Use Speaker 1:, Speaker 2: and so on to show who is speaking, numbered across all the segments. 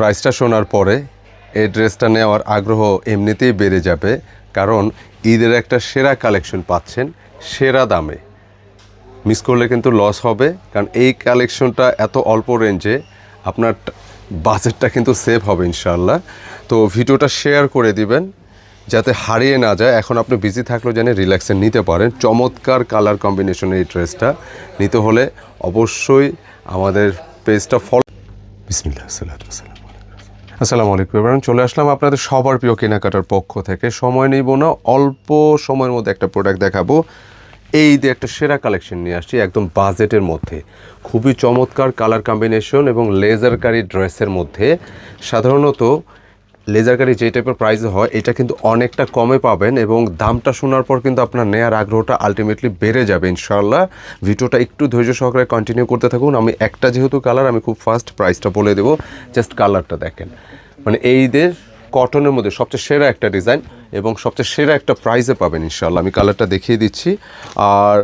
Speaker 1: প্রাইসটা শোনার পরে এই ড্রেসটা নেওয়ার আগ্রহ এমনিতেই বেড়ে যাবে, কারণ ঈদের একটা সেরা কালেকশন পাচ্ছেন সেরা দামে। মিস করলে কিন্তু লস হবে, কারণ এই কালেকশনটা এত অল্প রেঞ্জে আপনার বাজেটটা কিন্তু সেভ হবে ইনশাআল্লাহ। তো ভিডিওটা শেয়ার করে দিবেন যাতে হারিয়ে না যায়। এখন আপনি বিজি থাকলেও যেন রিল্যাক্সে নিতে পারেন। চমৎকার কালার কম্বিনেশনের এই ড্রেসটা নিতে হলে অবশ্যই আমাদের পেজটা ফলো। বিসমিল্লাহ, আসসালামু আলাইকুম এবার চলে আসলাম আপনাদের সবার প্রিয় কেনাকাটার পক্ষ থেকে। সময় নেব না, অল্প সময়ের মধ্যে একটা প্রোডাক্ট দেখাবো। এই যে একটা সেরা কালেকশন নিয়ে আসছি একদম বাজেটের মধ্যে, খুবই চমৎকার কালার কম্বিনেশন এবং লেজারকারি ড্রেসের মধ্যে। সাধারণত লেজারকারি যে টাইপের প্রাইস হয় এটা কিন্তু অনেকটা কমে পাবেন, এবং দামটা শোনার পর কিন্তু আপনার নেয়ার আগ্রহটা আলটিমেটলি বেড়ে যাবে ইনশাআল্লাহ। ভিডিওটা একটু ধৈর্য সহকারে কন্টিনিউ করতে থাকুন। আমি একটা যেহেতু কালার, আমি খুব ফাস্ট প্রাইসটা বলে দেবো। জাস্ট কালারটা দেখেন, মানে এই দের কটনের মধ্যে সবচেয়ে সেরা একটা ডিজাইন এবং সবচেয়ে সেরা একটা প্রাইসে পাবেন ইনশাআল্লাহ। আমি কালারটা দেখিয়ে দিচ্ছি। আর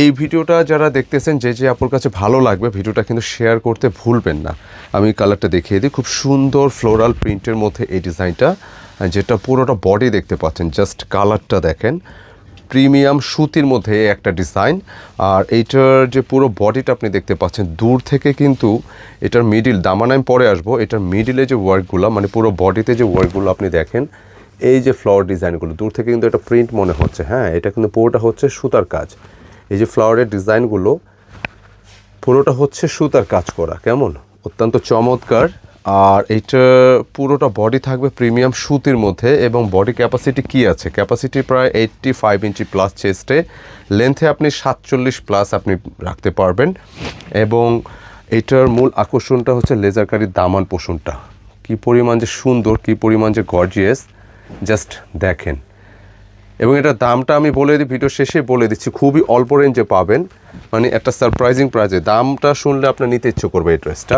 Speaker 1: এই ভিডিওটা যারা দেখতেছেন, যে আপুর কাছে ভালো লাগবে ভিডিওটা কিন্তু শেয়ার করতে ভুলবেন না। আমি কালারটা দেখিয়ে দিই। খুব সুন্দর ফ্লোরাল প্রিন্টের মধ্যে এই ডিজাইনটা, যেটা পুরোটা বডি দেখতে পাচ্ছেন। জাস্ট কালারটা দেখেন, প্রিমিয়াম সুতির মধ্যে একটা ডিজাইন। আর এইটার যে পুরো বডিটা আপনি দেখতে পাচ্ছেন, দূর থেকে কিন্তু এটার মিডিল, দামান আমি পরে আসবো, এটার মিডিলে যে ওয়ার্কগুলো, মানে পুরো বডিতে যে ওয়ার্কগুলো আপনি দেখেন, এই যে ফ্লাওয়ার ডিজাইনগুলো দূর থেকে কিন্তু এটা প্রিন্ট মনে হচ্ছে। হ্যাঁ, এটা কিন্তু পুরোটা হচ্ছে সুতার কাজ। এই যে ফ্লাওয়ারের ডিজাইনগুলো পুরোটা হচ্ছে সুতার কাজ করা, কেমন অত্যন্ত চমৎকার। আর এইটা পুরোটা বডি থাকবে প্রিমিয়াম সুতির মধ্যে, এবং বডি ক্যাপাসিটি কি আছে, ক্যাপাসিটি প্রায় 85 ইঞ্চি প্লাস চেস্টে, লেন্থে আপনি 47 প্লাস আপনি রাখতে পারবেন। এবং এইটার মূল আকর্ষণটা হচ্ছে লেজারকারি দামান পোষণটা, কি পরিমাণ যে সুন্দর, কি পরিমাণ যে গর্জিয়াস, জাস্ট দেখেন। এবং এটার দামটা আমি বলে দিই, ভিডিও শেষে বলে দিচ্ছি, খুবই অল্প রেঞ্জে পাবেন, মানে একটা সারপ্রাইজিং প্রাইজে। দামটা শুনলে আপনার নিতে ইচ্ছে করবে এই ড্রেসটা।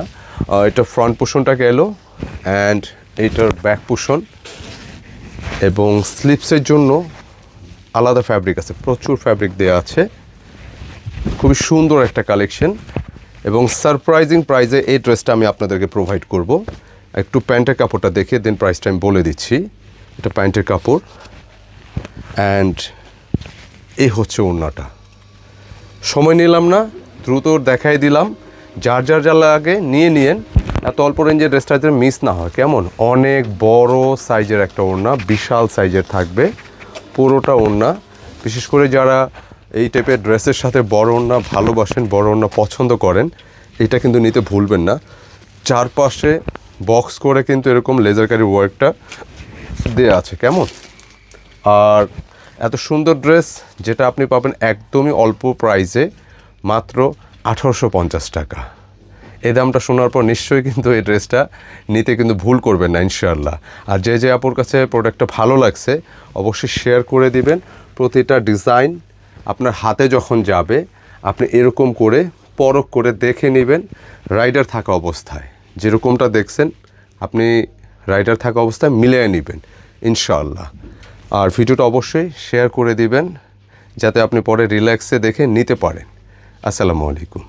Speaker 1: এটা ফ্রন্ট পোষণটা গেল, অ্যান্ড এইটার ব্যাক পোষণ, এবং স্লিপসের জন্য আলাদা ফ্যাব্রিক আছে, প্রচুর ফ্যাব্রিক দেওয়া আছে। খুবই সুন্দর একটা কালেকশন এবং সারপ্রাইজিং প্রাইজে এই ড্রেসটা আমি আপনাদেরকে প্রোভাইড করব। একটু প্যান্টের কাপড়টা দেখে দেন প্রাইসটা আমি বলে দিচ্ছি। এটা প্যান্টের কাপড়, অ্যান্ড এই হচ্ছে ওড়নাটা। সময় নিলাম না, দ্রুত দেখাই দিলাম। যার যার যা লাগে নিয়ে নিয়েন, এত অল্প রেঞ্জের ড্রেসটা যেন মিস না হয়। কেমন অনেক বড় সাইজের একটা ওড়না, বিশাল সাইজের থাকবে পুরোটা ওড়না। বিশেষ করে যারা এই টাইপের ড্রেসের সাথে বড় ওড়না ভালোবাসেন, বড় ওড়না পছন্দ করেন, এটা কিন্তু নিতে ভুলবেন না। চারপাশে বক্স করে কিন্তু এরকম লেজারকারি ওয়ার্কটা দেওয়া আছে, কেমন। আর এত সুন্দর ড্রেস যেটা আপনি পাবেন একদমই অল্প প্রাইসে, মাত্র 1850 টাকা। এই দামটা শোনার পর নিশ্চয়ই কিন্তু এই ড্রেসটা নিতে কিন্তু ভুল করবেন না ইনশাআল্লাহ। আর যে আপুর কাছে প্রোডাক্টটা ভালো লাগছে অবশ্যই শেয়ার করে দিবেন। প্রতিটা ডিজাইন আপনার হাতে যখন যাবে, আপনি এরকম করে পরখ করে দেখে নেবেন, রাইডার থাকা অবস্থায়। যেরকমটা দেখছেন আপনি রাইডার থাকা অবস্থায় মিলিয়ে নেবেন ইনশাআল্লাহ। আর ভিডিওটা অবশ্যই শেয়ার করে দিবেন যাতে আপনি পরে রিল্যাক্সে দেখে নিতে পারেন। আসসালামু আলাইকুম।